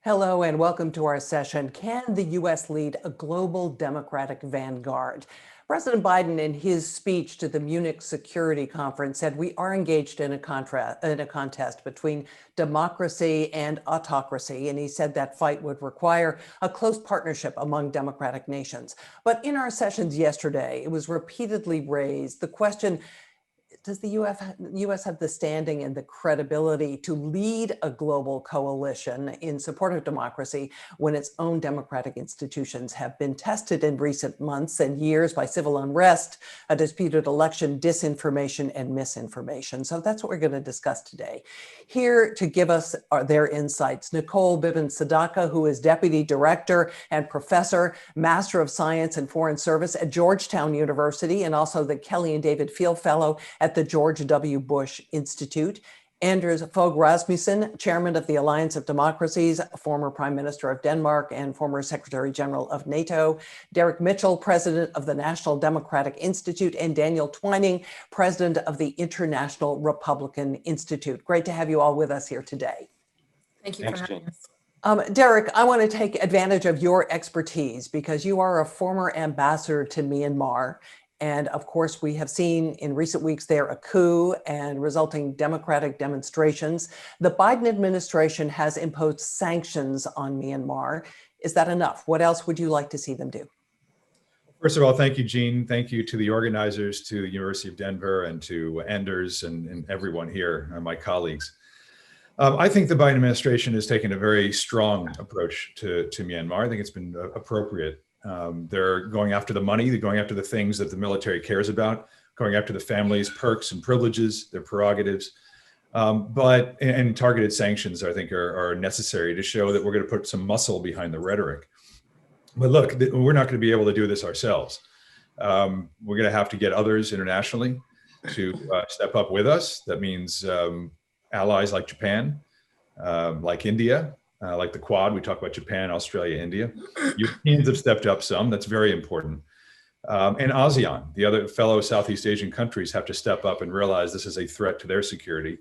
Hello and welcome to our session. Can the U.S. lead a global democratic vanguard? President Biden, in his speech to the Munich Security Conference, said we are engaged in a contest between democracy and autocracy. And he said that fight would require a close partnership among democratic nations. But in our sessions yesterday, it was repeatedly raised the question, does the U.S. have the standing and the credibility to lead a global coalition in support of democracy when its own democratic institutions have been tested in recent months and years by civil unrest, a disputed election, disinformation, and misinformation? So that's what we're going to discuss today. Here to give us their insights, Nicole Bibbins Sedaca, who is Deputy Director and Professor, Master of Science and Foreign Service at Georgetown University, and also the Kelly and David Pfeil Fellow at the George W. Bush Institute. Fogh Rasmussen, Chairman of the Alliance of Democracies, former Prime Minister of Denmark and former Secretary General of NATO. Derek Mitchell, President of the National Democratic Institute, and Daniel Twining, President of the International Republican Institute. Great to have you all with us here today. Thank you for having us. Derek, I want to take advantage of your expertise because you are a former ambassador to Myanmar. And of course, we have seen in recent weeks there a coup and resulting democratic demonstrations. The Biden administration has imposed sanctions on Myanmar. Is that enough? What else would you like to see them do? First of all, thank you, Jeanne. Thank you to the organizers, to the University of Denver, and to Anders and everyone here, my colleagues. I think the Biden administration has taken a very strong approach to Myanmar. I think it's been appropriate. They're going after the money, they're going after the things that the military cares about, going after the families' perks and privileges, their prerogatives. And targeted sanctions, I think, are necessary to show that we're going to put some muscle behind the rhetoric. But look, we're not going to be able to do this ourselves. We're going to have to get others internationally to step up with us. That means allies like Japan, like India, like the Quad. We talk about Japan, Australia, India. Europeans have stepped up some. That's very important. And ASEAN, the other fellow Southeast Asian countries, have to step up and realize this is a threat to their security.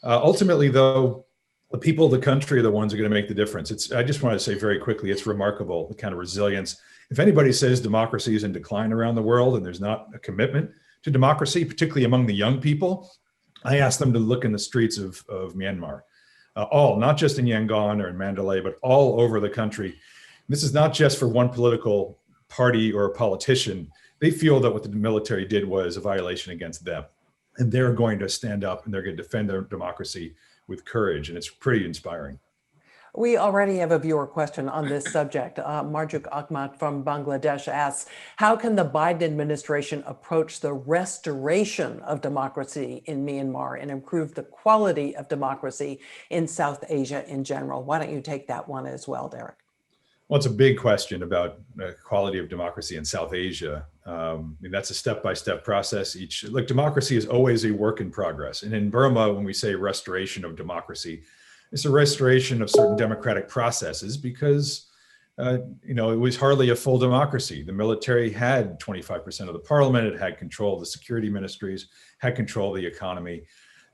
Ultimately, though, the people of the country are the ones who are going to make the difference. I just want to say very quickly, it's remarkable, the kind of resilience. If anybody says democracy is in decline around the world and there's not a commitment to democracy, particularly among the young people, I ask them to look in the streets of Myanmar. Not just in Yangon or in Mandalay, but all over the country. This is not just for one political party or a politician. They feel that what the military did was a violation against them. And they're going to stand up and they're going to defend their democracy with courage. And it's pretty inspiring. We already have a viewer question on this subject. Marjuk Ahmad from Bangladesh asks, how can the Biden administration approach the restoration of democracy in Myanmar and improve the quality of democracy in South Asia in general? Why don't you take that one as well, Derek? Well, it's a big question about the quality of democracy in South Asia. I mean, that's a step-by-step process. Look, democracy is always a work in progress. And in Burma, when we say restoration of democracy, it's a restoration of certain democratic processes because, it was hardly a full democracy. The military had 25% of the parliament. It had control of the security ministries, had control of the economy.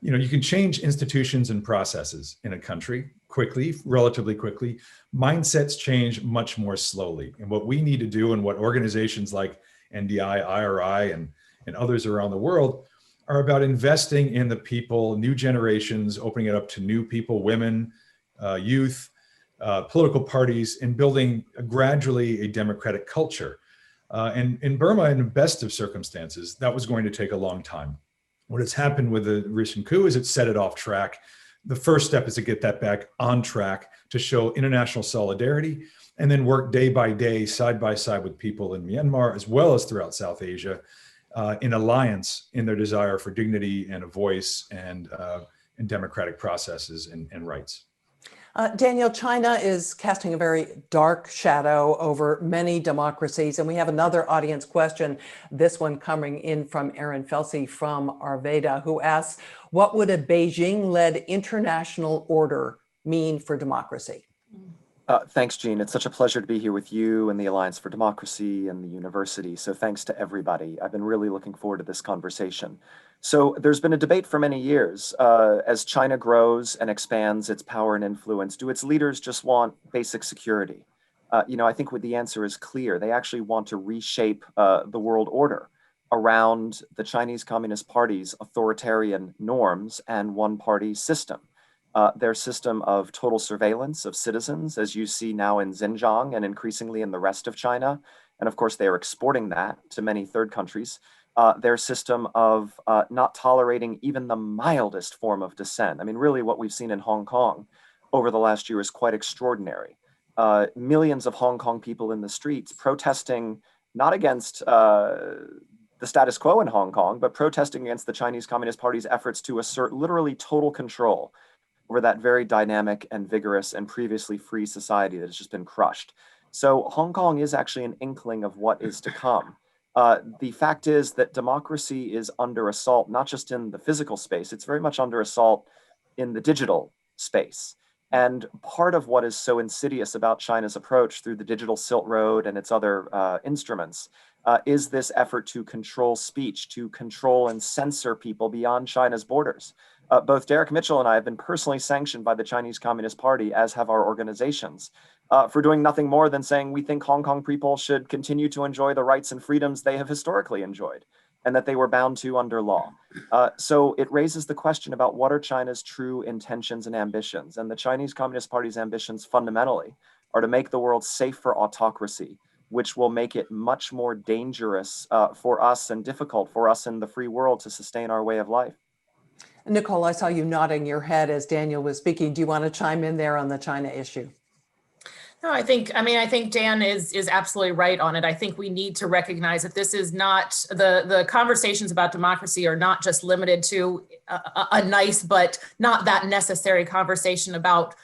You can change institutions and processes in a country quickly, relatively quickly. Mindsets change much more slowly. And what we need to do, and what organizations like NDI, IRI, and others around the world are about investing in the people, new generations, opening it up to new people, women, youth, political parties, and building gradually a democratic culture. And in Burma, in the best of circumstances, that was going to take a long time. What has happened with the recent coup is it set it off track. The first step is to get that back on track, to show international solidarity, and then work day by day, side by side with people in Myanmar, as well as throughout South Asia, in alliance in their desire for dignity and a voice and democratic processes and rights. Daniel, China is casting a very dark shadow over many democracies. And we have another audience question, this one coming in from Aaron Felsey from Arvada, who asks, what would a Beijing-led international order mean for democracy? Thanks, Jeanne. It's such a pleasure to be here with you and the Alliance for Democracy and the university. So thanks to everybody. I've been really looking forward to this conversation. So there's been a debate for many years. As China grows and expands its power and influence, do its leaders just want basic security? I think the answer is clear. They actually want to reshape the world order around the Chinese Communist Party's authoritarian norms and one-party system. Their system of total surveillance of citizens, as you see now in Xinjiang and increasingly in the rest of China. And of course, they are exporting that to many third countries. Their system of not tolerating even the mildest form of dissent. I mean, really what we've seen in Hong Kong over the last year is quite extraordinary. Millions of Hong Kong people in the streets protesting not against the status quo in Hong Kong, but protesting against the Chinese Communist Party's efforts to assert literally total control over that very dynamic and vigorous and previously free society that has just been crushed. So Hong Kong is actually an inkling of what is to come. The fact is that democracy is under assault, not just in the physical space, it's very much under assault in the digital space. And part of what is so insidious about China's approach through the digital Silk Road and its other instruments is this effort to control speech, to control and censor people beyond China's borders. Both Derek Mitchell and I have been personally sanctioned by the Chinese Communist Party, as have our organizations, for doing nothing more than saying we think Hong Kong people should continue to enjoy the rights and freedoms they have historically enjoyed, and that they were bound to under law. So it raises the question about what are China's true intentions and ambitions. And the Chinese Communist Party's ambitions fundamentally are to make the world safe for autocracy, which will make it much more dangerous for us and difficult for us in the free world to sustain our way of life. Nicole, I saw you nodding your head as Daniel was speaking. Do you want to chime in there on the China issue? No, I think Dan is absolutely right on it. I think we need to recognize that this is not, the conversations about democracy are not just limited to a nice but not that necessary conversation about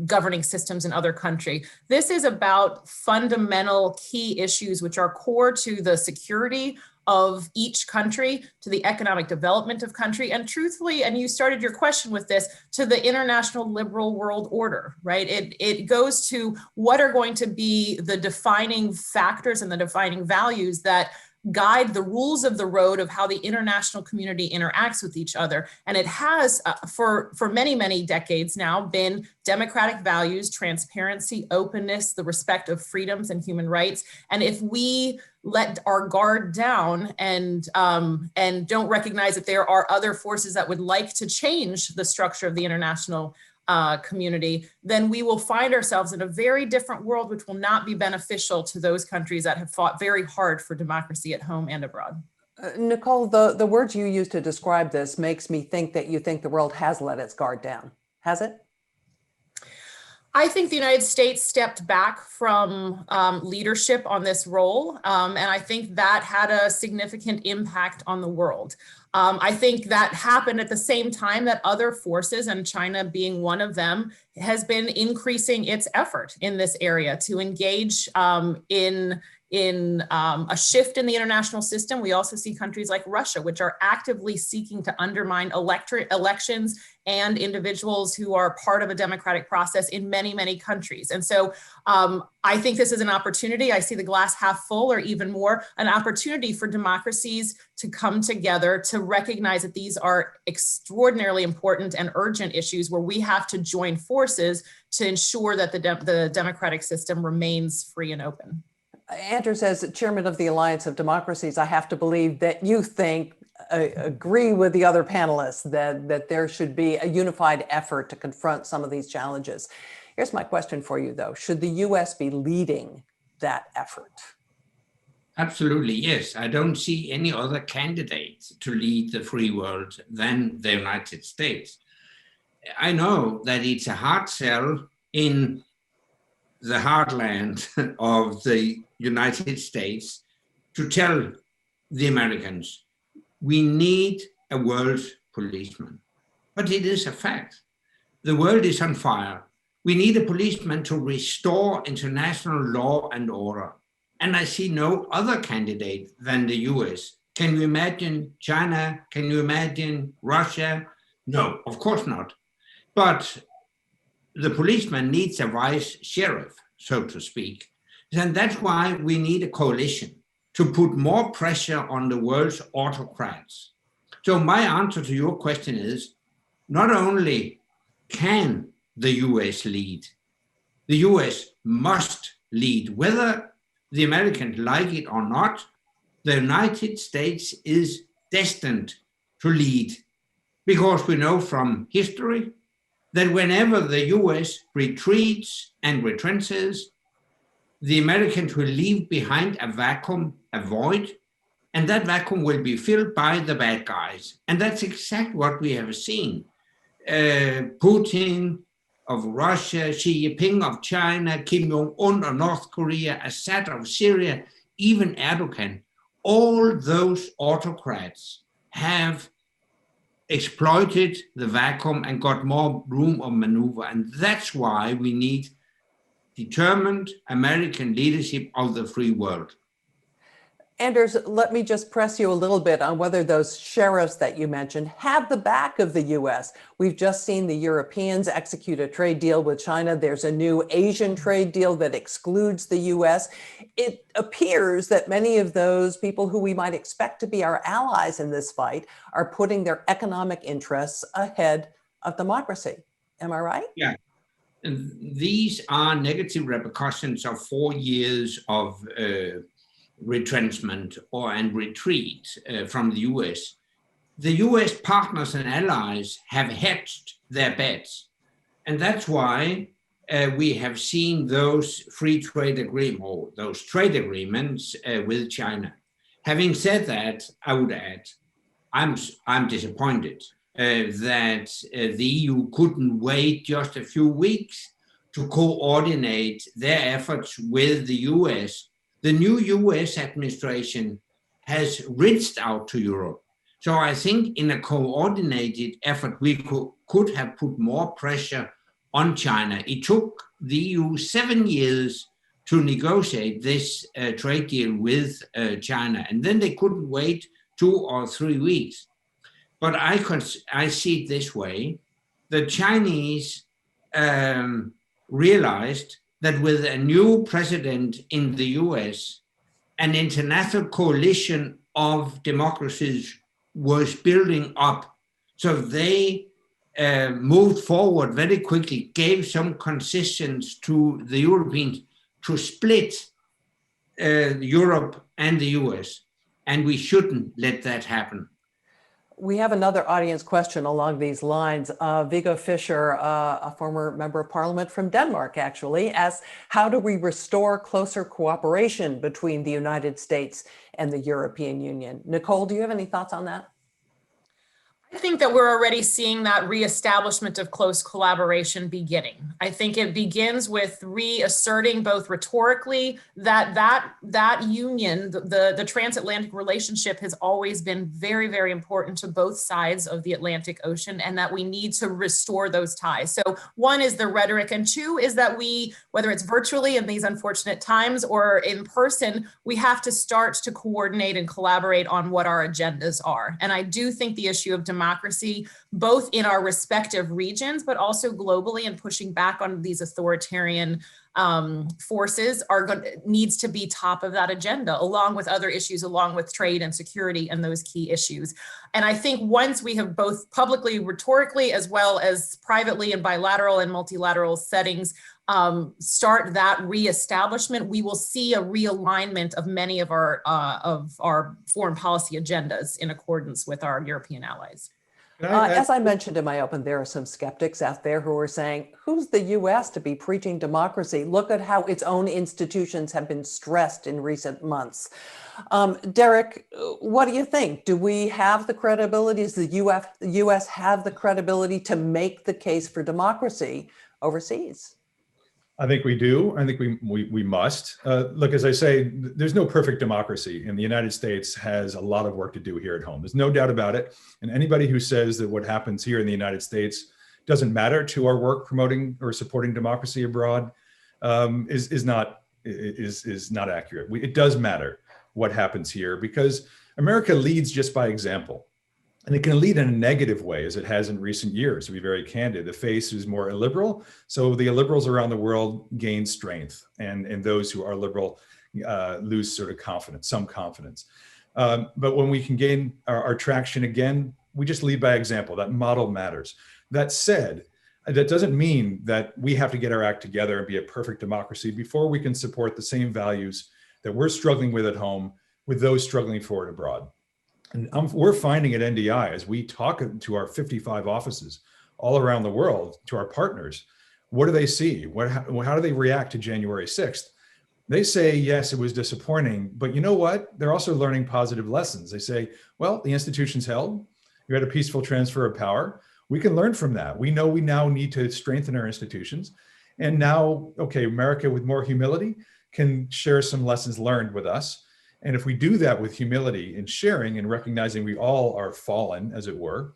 governing systems in other countries. This is about fundamental key issues which are core to the security of each country, to the economic development of country, and truthfully, and you started your question with this, to the international liberal world order, right? It goes to what are going to be the defining factors and the defining values that guide the rules of the road of how the international community interacts with each other. And it has, for many, many decades now, been democratic values, transparency, openness, the respect of freedoms and human rights. And if we let our guard down and don't recognize that there are other forces that would like to change the structure of the international community, then we will find ourselves in a very different world, which will not be beneficial to those countries that have fought very hard for democracy at home and abroad. Nicole, the words you use to describe this makes me think that you think the world has let its guard down. Has it? I think the United States stepped back from leadership on this role, and I think that had a significant impact on the world. I think that happened at the same time that other forces, and China being one of them, has been increasing its effort in this area to engage in a shift in the international system. We also see countries like Russia, which are actively seeking to undermine elections and individuals who are part of a democratic process in many, many countries. And so I think this is an opportunity. I see the glass half full, or even more, an opportunity for democracies to come together to recognize that these are extraordinarily important and urgent issues where we have to join forces to ensure that the democratic system remains free and open. Andrew says, Chairman of the Alliance of Democracies, I have to believe that you agree with the other panelists that there should be a unified effort to confront some of these challenges. Here's my question for you, though. Should the U.S. be leading that effort? Absolutely, yes. I don't see any other candidate to lead the free world than the United States. I know that it's a hard sell in the heartland of the United States to tell the Americans, we need a world policeman. But it is a fact. The world is on fire. We need a policeman to restore international law and order. And I see no other candidate than the US. Can you imagine China? Can you imagine Russia? No, of course not. But the policeman needs a vice sheriff, so to speak. And that's why we need a coalition to put more pressure on the world's autocrats. So my answer to your question is, not only can the US lead, the US must lead. Whether the Americans like it or not, the United States is destined to lead, because we know from history that whenever the US retreats and retrenches, the Americans will leave behind a vacuum, a void, and that vacuum will be filled by the bad guys. And that's exactly what we have seen. Putin of Russia, Xi Jinping of China, Kim Jong-un of North Korea, Assad of Syria, even Erdogan, all those autocrats have exploited the vacuum and got more room of maneuver. And that's why we need determined American leadership of the free world. Anders, let me just press you a little bit on whether those sheriffs that you mentioned have the back of the US. We've just seen the Europeans execute a trade deal with China. There's a new Asian trade deal that excludes the US. It appears that many of those people who we might expect to be our allies in this fight are putting their economic interests ahead of democracy. Am I right? Yeah. And these are negative repercussions of 4 years of retrenchment and retreat from the US. The US partners and allies have hedged their bets. And that's why we have seen those free trade agreements, or those trade agreements with China. Having said that, I would add, I'm disappointed that the EU couldn't wait just a few weeks to coordinate their efforts with the US. The new US administration has reached out to Europe. So I think in a coordinated effort, we could have put more pressure on China. It took the EU 7 years to negotiate this trade deal with China, and then they couldn't wait 2 or 3 weeks. But I see it this way: the Chinese realized that with a new president in the US, an international coalition of democracies was building up. So they moved forward very quickly, gave some concessions to the Europeans to split Europe and the US. And we shouldn't let that happen. We have another audience question along these lines. Viggo Fischer, a former member of parliament from Denmark, actually, asks, how do we restore closer cooperation between the United States and the European Union? Nicole, do you have any thoughts on that? I think that we're already seeing that reestablishment of close collaboration beginning. I think it begins with reasserting both rhetorically that union, the transatlantic relationship has always been very, very important to both sides of the Atlantic Ocean, and that we need to restore those ties. So one is the rhetoric, and two is that we, whether it's virtually in these unfortunate times or in person, we have to start to coordinate and collaborate on what our agendas are. And I do think the issue of democracy, both in our respective regions, but also globally, and pushing back on these authoritarian forces needs to be top of that agenda, along with other issues, along with trade and security and those key issues. And I think once we have both publicly, rhetorically, as well as privately and bilateral and multilateral settings, start that reestablishment, we will see a realignment of many of our foreign policy agendas in accordance with our European allies. As I mentioned in my open, there are some skeptics out there who are saying, who's the US to be preaching democracy? Look at how its own institutions have been stressed in recent months. Derek, what do you think? Do we have the credibility? Does the US have the credibility to make the case for democracy overseas? I think we do. I think we must. Look, as I say, there's no perfect democracy, and the United States has a lot of work to do here at home. There's no doubt about it. And anybody who says that what happens here in the United States doesn't matter to our work promoting or supporting democracy abroad is not accurate. It does matter what happens here, because America leads just by example. And it can lead in a negative way, as it has in recent years, to be very candid. The face is more illiberal, so the illiberals around the world gain strength, and those who are liberal lose sort of confidence, some confidence. But when we can gain our traction again, we just lead by example. That model matters. That said, that doesn't mean that we have to get our act together and be a perfect democracy before we can support the same values that we're struggling with at home with those struggling for it abroad. And we're finding at NDI, as we talk to our 55 offices all around the world, to our partners, what do they see? How do they react to January 6th? They say, yes, it was disappointing, but you know what? They're also learning positive lessons. They say, well, the institution's held. You had a peaceful transfer of power. We can learn from that. We know we now need to strengthen our institutions. And now, okay, America with more humility can share some lessons learned with us. And if we do that with humility and sharing and recognizing we all are fallen, as it were,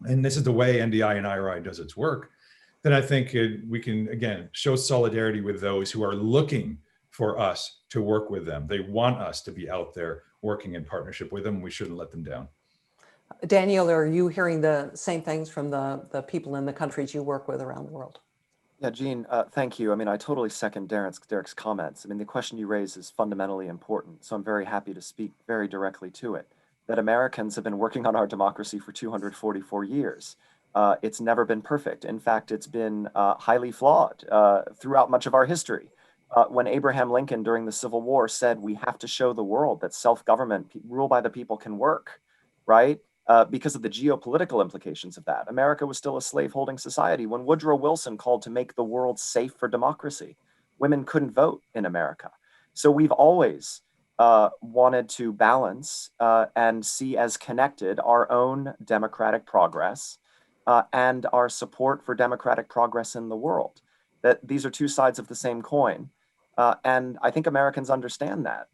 and this is the way NDI and IRI does its work, then I think we can, again, show solidarity with those who are looking for us to work with them. They want us to be out there working in partnership with them. We shouldn't let them down. Daniel, are you hearing the same things from the people in the countries you work with around the world? Yeah, Jeanne, thank you. I mean, I totally second Derek's comments. I mean, the question you raise is fundamentally important, so I'm very happy to speak very directly to it. That Americans have been working on our democracy for 244 years. It's never been perfect. In fact, it's been highly flawed throughout much of our history. When Abraham Lincoln during the Civil War said, we have to show the world that self-government, rule by the people, can work, right? Because of the geopolitical implications of that. America was still a slave-holding society. When Woodrow Wilson called to make the world safe for democracy, women couldn't vote in America. So we've always wanted to balance and see as connected our own democratic progress and our support for democratic progress in the world. That these are two sides of the same coin. And I think Americans understand that,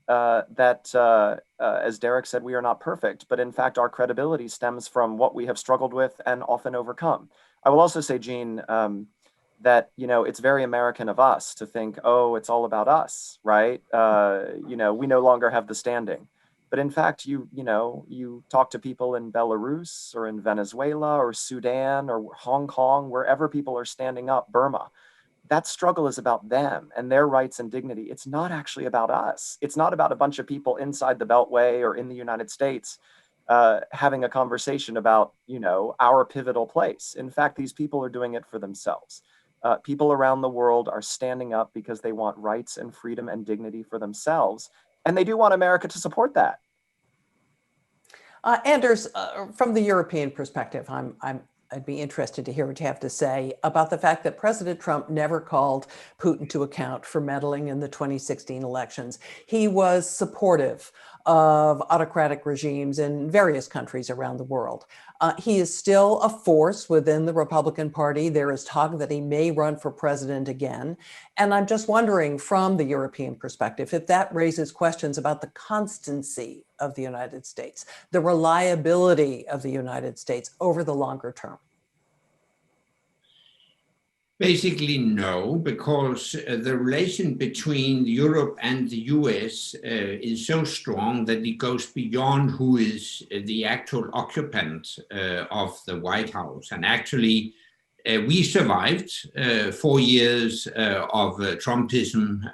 as Derek said, we are not perfect, but in fact, our credibility stems from what we have struggled with and often overcome. I will also say, Jeanne, that, it's very American of us to think, oh, it's all about us, right? We no longer have the standing. But in fact, you talk to people in Belarus or in Venezuela or Sudan or Hong Kong, wherever people are standing up, Burma. That struggle is about them and their rights and dignity. It's not actually about us. It's not about a bunch of people inside the Beltway or in the United States having a conversation about, our pivotal place. In fact, these people are doing it for themselves. People around the world are standing up because they want rights and freedom and dignity for themselves. And they do want America to support that. Anders, from the European perspective, I'd be interested to hear what you have to say about the fact that President Trump never called Putin to account for meddling in the 2016 elections. He was supportive of autocratic regimes in various countries around the world. He is still a force within the Republican Party. There is talk that he may run for president again. And I'm just wondering, from the European perspective, if that raises questions about the constancy of the United States, the reliability of the United States over the longer term. Basically, no, because the relation between Europe and the US is so strong that it goes beyond who is the actual occupant of the White House. And actually, we survived 4 years of Trumpism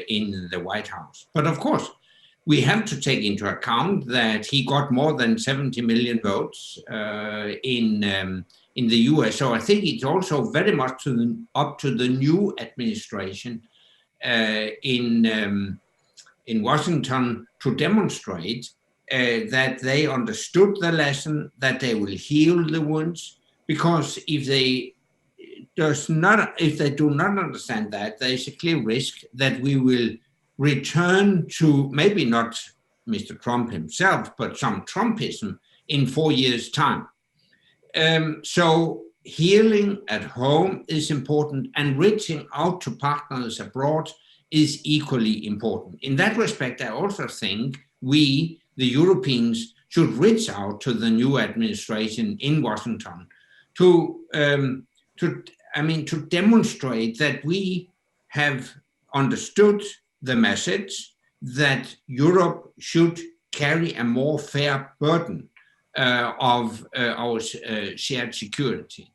in the White House. But of course, we have to take into account that he got more than 70 million votes in the US. So I think it's also very much up to the new administration in Washington to demonstrate that they understood the lesson, that they will heal the wounds. Because if they do not understand that, there is a clear risk that we will return to maybe not Mr. Trump himself, but some Trumpism in 4 years' time. So healing at home is important, and reaching out to partners abroad is equally important. In that respect, I also think we, the Europeans, should reach out to the new administration in Washington to demonstrate that we have understood the message that Europe should carry a more fair burden of our shared security.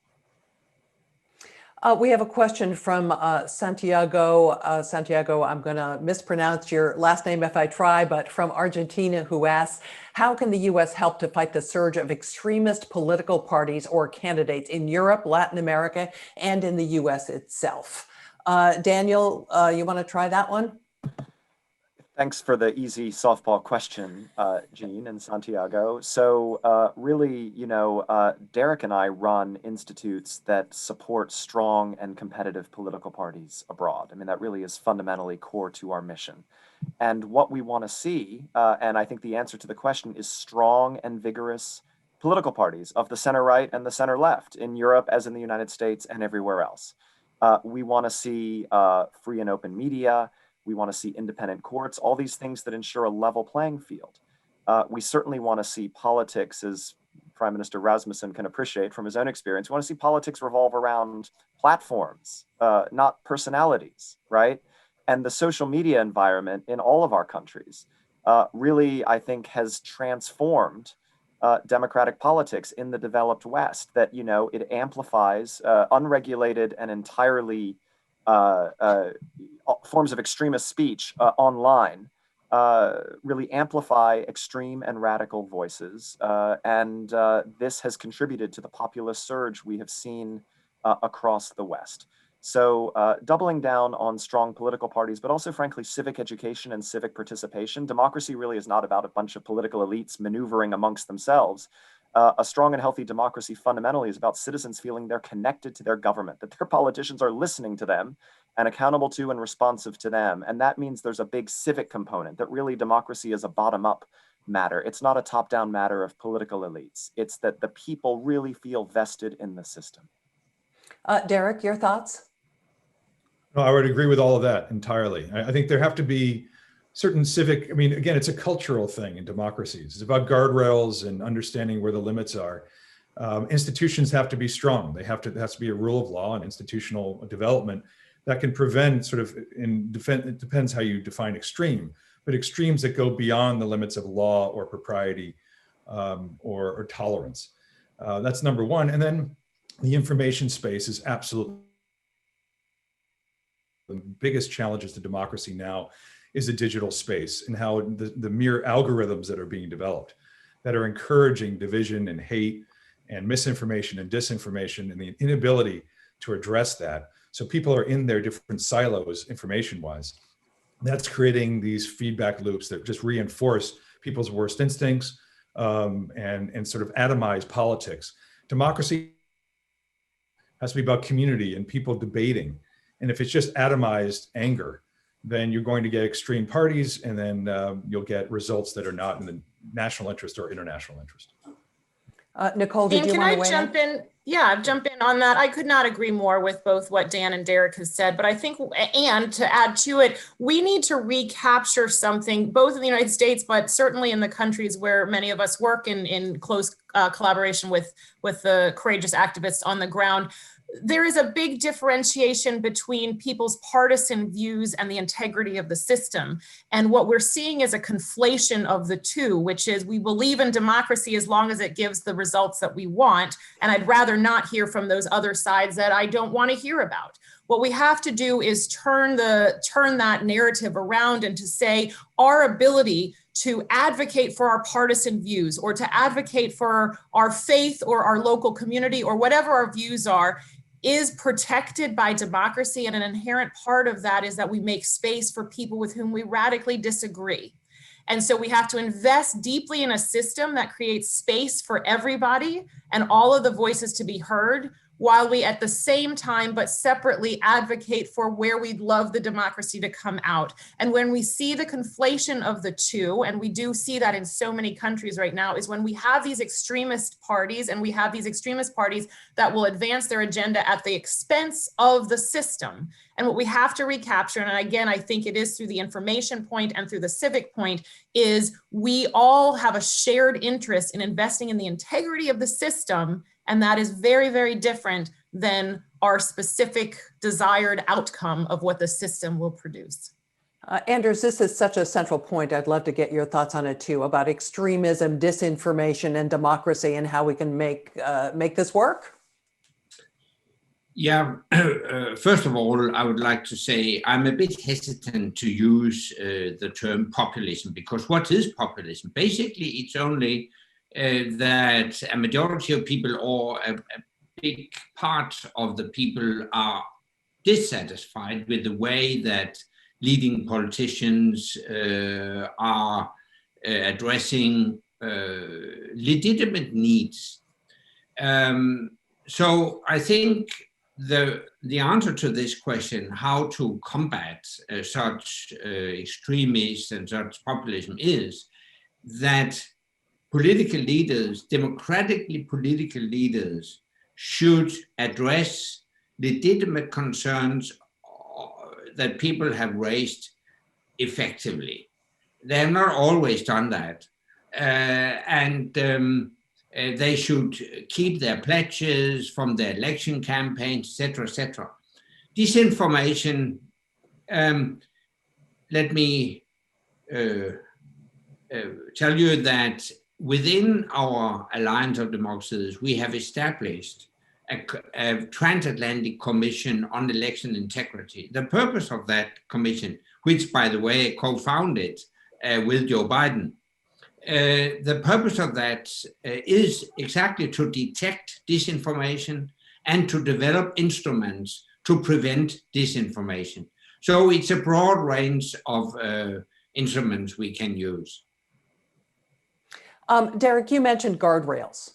We have a question from Santiago. Santiago, I'm going to mispronounce your last name if I try, but from Argentina, who asks, how can the U.S. help to fight the surge of extremist political parties or candidates in Europe, Latin America, and in the U.S. itself? Daniel, you want to try that one? Thanks for the easy softball question, Jeanne and Santiago. So really, Derek and I run institutes that support strong and competitive political parties abroad. I mean, that really is fundamentally core to our mission. And what we want to see, and I think the answer to the question is strong and vigorous political parties of the center right and the center left in Europe as in the United States and everywhere else. We want to see free and open media. We want to see independent courts, all these things that ensure a level playing field. We certainly want to see politics, as Prime Minister Rasmussen can appreciate from his own experience. We want to see politics revolve around platforms, not personalities, right? And the social media environment in all of our countries really, I think, has transformed democratic politics in the developed West, that, it amplifies unregulated and entirely forms of extremist speech online, really amplify extreme and radical voices. And this has contributed to the populist surge we have seen across the West. So doubling down on strong political parties, but also, frankly, civic education and civic participation. Democracy really is not about a bunch of political elites maneuvering amongst themselves. A strong and healthy democracy fundamentally is about citizens feeling they're connected to their government, that their politicians are listening to them and accountable to and responsive to them. And that means there's a big civic component, that really democracy is a bottom-up matter. It's not a top-down matter of political elites. It's that the people really feel vested in the system. Derek, your thoughts? No, I would agree with all of that entirely. I think there have to be certain civic, I mean, again, it's a cultural thing in democracies. It's about guardrails and understanding where the limits are. Institutions have to be strong. There has to be a rule of law and institutional development that can prevent it depends how you define extreme, but extremes that go beyond the limits of law or propriety or tolerance. That's number one. And then the information space is absolutely the biggest challenges to democracy now is the digital space, and how the mere algorithms that are being developed that are encouraging division and hate and misinformation and disinformation, and the inability to address that. So people are in their different silos information-wise. That's creating these feedback loops that just reinforce people's worst instincts and sort of atomize politics. Democracy has to be about community and people debating. And if it's just atomized anger, then you're going to get extreme parties, and then you'll get results that are not in the national interest or international interest. Nicole, did you want to weigh in? Can I jump in? Yeah, jump in on that. I could not agree more with both what Dan and Derek has said, but I think, and to add to it, we need to recapture something, both in the United States, but certainly in the countries where many of us work in close collaboration with the courageous activists on the ground. There is a big differentiation between people's partisan views and the integrity of the system. And what we're seeing is a conflation of the two, which is we believe in democracy as long as it gives the results that we want. And I'd rather not hear from those other sides that I don't want to hear about. What we have to do is turn that narrative around and to say our ability to advocate for our partisan views or to advocate for our faith or our local community or whatever our views are is protected by democracy. And an inherent part of that is that we make space for people with whom we radically disagree. And so we have to invest deeply in a system that creates space for everybody and all of the voices to be heard, while we at the same time, but separately, advocate for where we'd love the democracy to come out. And when we see the conflation of the two, and we do see that in so many countries right now, is when we have these extremist parties, and we have these extremist parties that will advance their agenda at the expense of the system. And what we have to recapture, and again, I think it is through the information point and through the civic point, is we all have a shared interest in investing in the integrity of the system. And that is very, very different than our specific desired outcome of what the system will produce. Anders, this is such a central point. I'd love to get your thoughts on it too, about extremism, disinformation, and democracy, and how we can make this work. Yeah, first of all, I would like to say I'm a bit hesitant to use the term populism, because what is populism? Basically, it's only that a majority of people, or a big part of the people, are dissatisfied with the way that leading politicians are addressing legitimate needs. So I think the answer to this question, how to combat such extremists and such populism, is that political leaders, democratically political leaders, should address legitimate concerns that people have raised effectively. They have not always done that. They should keep their pledges from their election campaigns, etc., etc. Disinformation, let me tell you that within our Alliance of Democracies, we have established a transatlantic commission on election integrity. The purpose of that commission, which, by the way, co-founded with Joe Biden, the purpose of that is exactly to detect disinformation and to develop instruments to prevent disinformation. So it's a broad range of instruments we can use. Derek, you mentioned guardrails.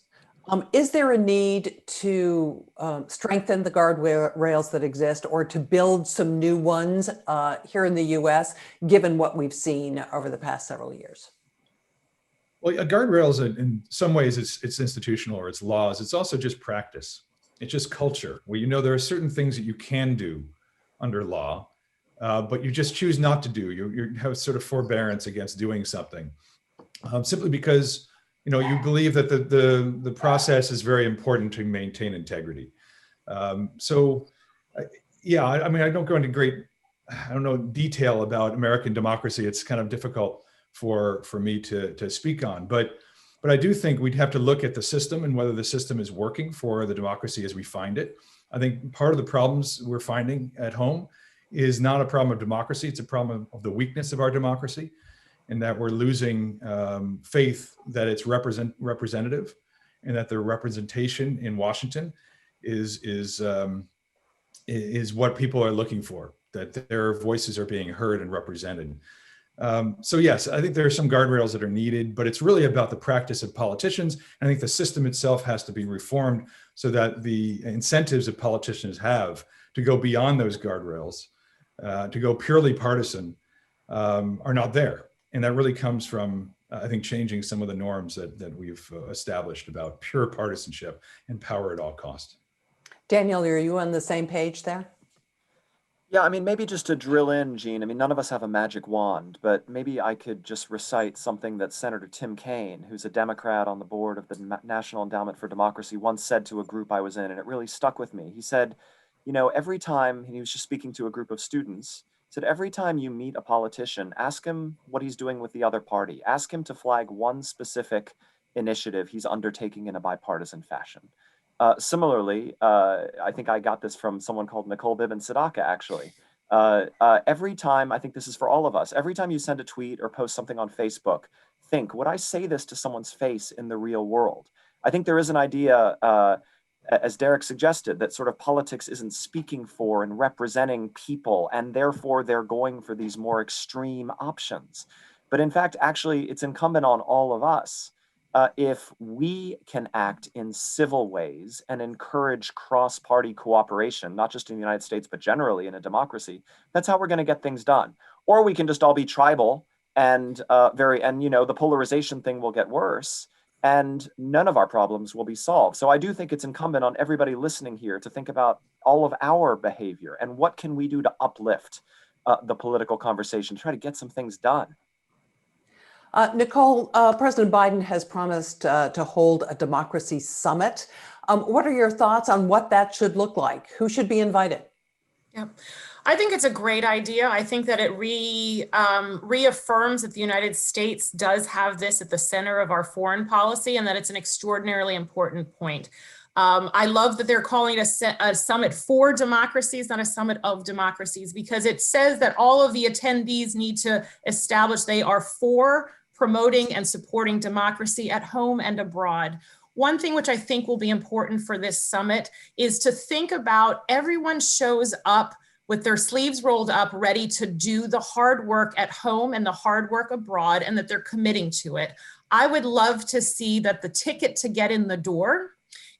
Is there a need to strengthen the guardrails that exist, or to build some new ones here in the US, given what we've seen over the past several years? Well, guardrails, in some ways, it's institutional, or it's laws. It's also just practice. It's just culture, where there are certain things that you can do under law, but you just choose not to do. You have sort of forbearance against doing something, simply because you believe that the process is very important to maintain integrity. Yeah, I mean, I don't go into great, detail about American democracy. It's kind of difficult for me to speak on, but I do think we'd have to look at the system and whether the system is working for the democracy as we find it. I think part of the problems we're finding at home is not a problem of democracy. It's a problem of the weakness of our democracy, and that we're losing faith that it's representative, and that the representation in Washington is what people are looking for, that their voices are being heard and represented. So yes, I think there are some guardrails that are needed, but it's really about the practice of politicians. I think the system itself has to be reformed so that the incentives that politicians have to go beyond those guardrails, to go purely partisan, are not there. And that really comes from, I think, changing some of the norms that we've established about pure partisanship and power at all costs. Daniel, are you on the same page there? Yeah, I mean, maybe just to drill in, Jeanne, I mean, none of us have a magic wand, but maybe I could just recite something that Senator Tim Kaine, who's a Democrat on the board of the National Endowment for Democracy, once said to a group I was in, and it really stuck with me. He said, every time, and he was just speaking to a group of students, said, every time you meet a politician, ask him what he's doing with the other party. Ask him to flag one specific initiative he's undertaking in a bipartisan fashion. Similarly, I think I got this from someone called Nicole Bibbins Sedaca, actually. Every time, I think this is for all of us, every time you send a tweet or post something on Facebook, think, would I say this to someone's face in the real world? I think there is an idea, as Derek suggested, that sort of politics isn't speaking for and representing people, and therefore they're going for these more extreme options. But in fact, actually, it's incumbent on all of us, if we can act in civil ways and encourage cross-party cooperation, not just in the United States, but generally in a democracy, that's how we're going to get things done. Or we can just all be tribal and the polarization thing will get worse, and none of our problems will be solved. So I do think it's incumbent on everybody listening here to think about all of our behavior and what can we do to uplift the political conversation, try to get some things done. Nicole, President Biden has promised to hold a democracy summit. What are your thoughts on what that should look like? Who should be invited? Yeah, I think it's a great idea. I think that it reaffirms that the United States does have this at the center of our foreign policy and that it's an extraordinarily important point. I love that they're calling it a summit for democracies, not a summit of democracies, because it says that all of the attendees need to establish they are for promoting and supporting democracy at home and abroad. One thing which I think will be important for this summit is to think about everyone shows up with their sleeves rolled up, ready to do the hard work at home and the hard work abroad, and that they're committing to it. I would love to see that the ticket to get in the door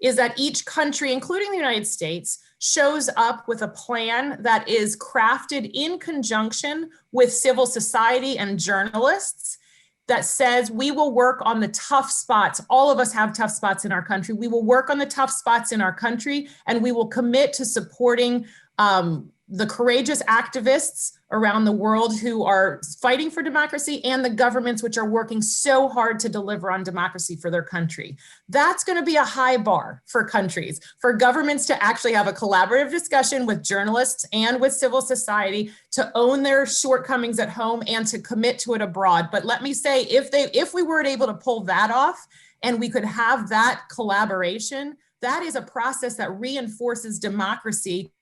is that each country, including the United States, shows up with a plan that is crafted in conjunction with civil society and journalists that says we will work on the tough spots. All of us have tough spots in our country. We will work on the tough spots in our country, and we will commit to supporting the courageous activists around the world who are fighting for democracy and the governments which are working so hard to deliver on democracy for their country. That's going to be a high bar for countries, for governments to actually have a collaborative discussion with journalists and with civil society to own their shortcomings at home and to commit to it abroad. But let me say, if we weren't able to pull that off and we could have that collaboration, that is a process that reinforces democracy,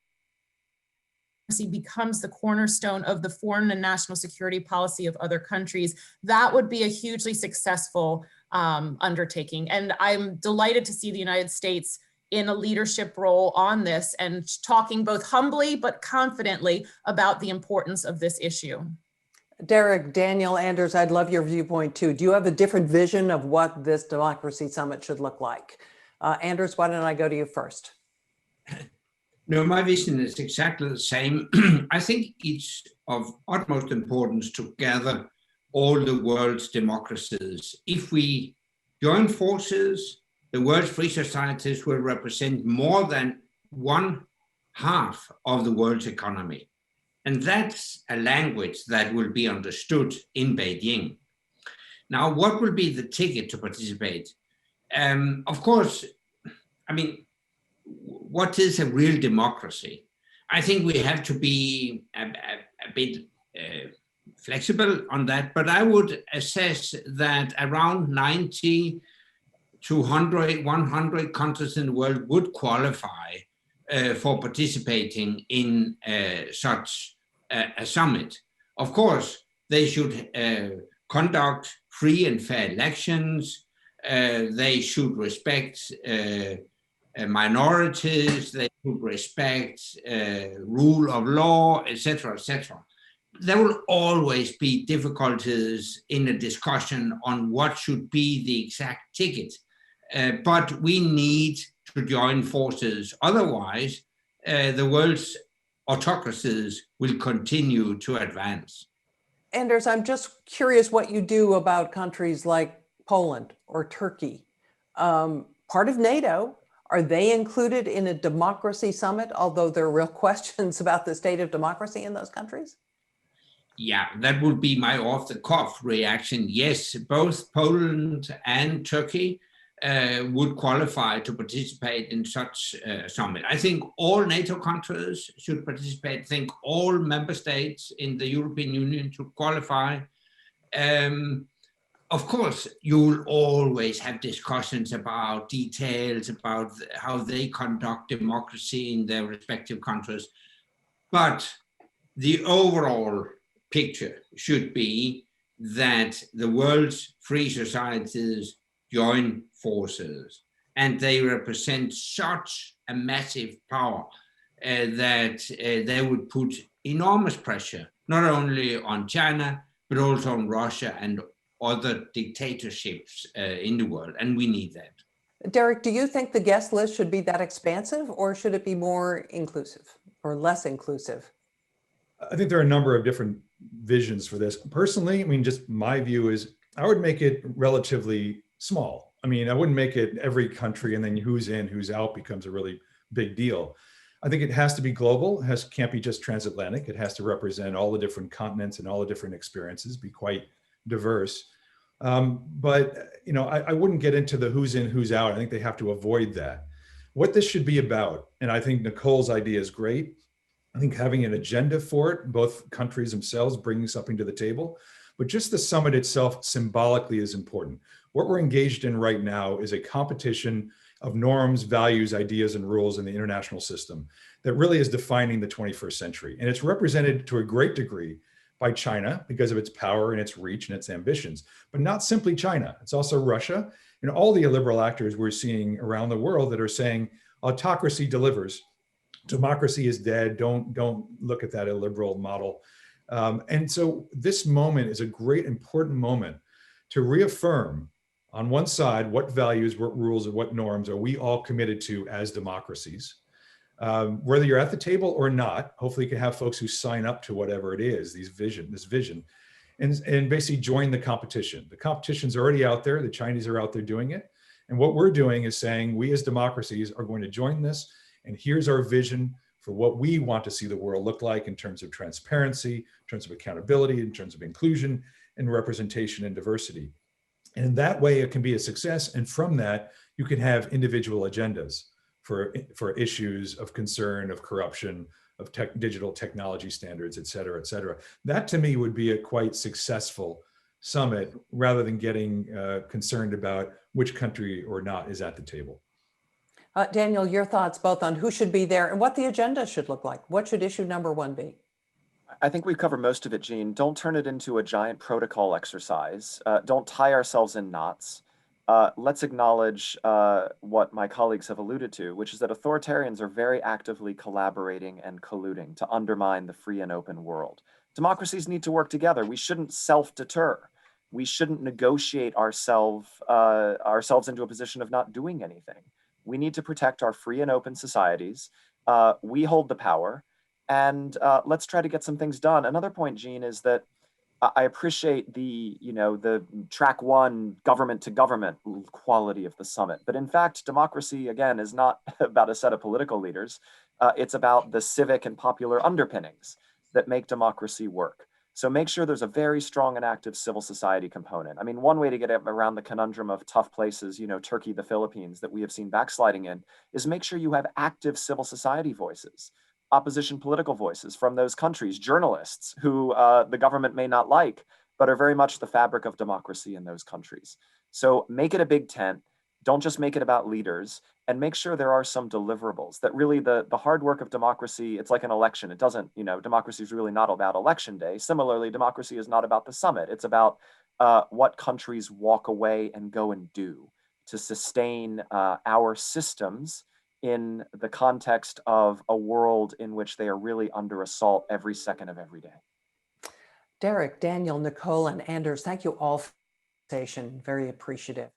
becomes the cornerstone of the foreign and national security policy of other countries. That would be a hugely successful undertaking. And I'm delighted to see the United States in a leadership role on this and talking both humbly but confidently about the importance of this issue. Derek, Daniel, Anders, I'd love your viewpoint too. Do you have a different vision of what this Democracy Summit should look like? Anders, why don't I go to you first? No, my vision is exactly the same. I think it's of utmost importance to gather all the world's democracies. If we join forces, the world's free societies will represent more than 1/2 of the world's economy. And that's a language that will be understood in Beijing. Now, what will be the ticket to participate? Of course, I mean, what is a real democracy? I think we have to be a bit flexible on that, but I would assess that around 90 to 100 countries in the world would qualify for participating in such a summit. Of course, they should conduct free and fair elections. They should respect minorities, they should respect rule of law, etc., etc. There will always be difficulties in a discussion on what should be the exact ticket, but we need to join forces. Otherwise, the world's autocracies will continue to advance. Anders, I'm just curious what you do about countries like Poland or Turkey, part of NATO. Are they included in a democracy summit, although there are real questions about the state of democracy in those countries? Yeah, that would be my off-the-cuff reaction. Yes, both Poland and Turkey would qualify to participate in such a summit. I think all NATO countries should participate. I think all member states in the European Union should qualify. Of course, you'll always have discussions about details, about how they conduct democracy in their respective countries. But the overall picture should be that the world's free societies join forces, and they represent such a massive power that they would put enormous pressure, not only on China, but also on Russia and other dictatorships in the world, and we need that. Derek, do you think the guest list should be that expansive, or should it be more inclusive or less inclusive? I think there are a number of different visions for this. Personally, I mean, just my view is I would make it relatively small. I mean, I wouldn't make it every country and then who's in, who's out becomes a really big deal. I think it has to be global, can't be just transatlantic. It has to represent all the different continents and all the different experiences, be quite diverse. But you know, I wouldn't get into the who's in, who's out. I think they have to avoid that. What this should be about, and I think Nicole's idea is great, I think having an agenda for it, both countries themselves bringing something to the table, but just the summit itself symbolically is important. What we're engaged in right now is a competition of norms, values, ideas, and rules in the international system that really is defining the 21st century. And it's represented to a great degree by China because of its power and its reach and its ambitions, but not simply China. It's also Russia and all the illiberal actors we're seeing around the world that are saying autocracy delivers. Democracy is dead. Don't look at that illiberal model. And so this moment is a great, important moment to reaffirm on one side what values, what rules, and what norms are we all committed to as democracies. Whether you're at the table or not, hopefully you can have folks who sign up to whatever it is, this vision, and basically join the competition. The competition's already out there. The Chinese are out there doing it. And what we're doing is saying we as democracies are going to join this. And here's our vision for what we want to see the world look like in terms of transparency, in terms of accountability, in terms of inclusion and representation and diversity. And that way it can be a success. And from that, you can have individual agendas for issues of concern, of corruption, of digital technology standards, et cetera, et cetera. That to me would be a quite successful summit rather than getting concerned about which country or not is at the table. Daniel, your thoughts both on who should be there and what the agenda should look like. What should issue number one be? I think we've covered most of it, Jeanne. Don't turn it into a giant protocol exercise. Don't tie ourselves in knots. Let's acknowledge what my colleagues have alluded to, which is that authoritarians are very actively collaborating and colluding to undermine the free and open world. Democracies need to work together. We shouldn't self-deter. We shouldn't negotiate ourselves into a position of not doing anything. We need to protect our free and open societies. We hold the power, and let's try to get some things done. Another point, Jeanne, is that I appreciate the track one government to government quality of the summit. But in fact, democracy, again, is not about a set of political leaders. It's about the civic and popular underpinnings that make democracy work. So make sure there's a very strong and active civil society component. I mean, one way to get around the conundrum of tough places, Turkey, the Philippines, that we have seen backsliding in, is make sure you have active civil society voices, opposition political voices from those countries, journalists who the government may not like, but are very much the fabric of democracy in those countries. So make it a big tent. Don't just make it about leaders, and make sure there are some deliverables that really the hard work of democracy, it's like an election. It doesn't, democracy is really not about election day. Similarly, democracy is not about the summit. It's about what countries walk away and go and do to sustain our systems in the context of a world in which they are really under assault every second of every day. Derek, Daniel, Nicole, and Anders, thank you all for the conversation. Very appreciative.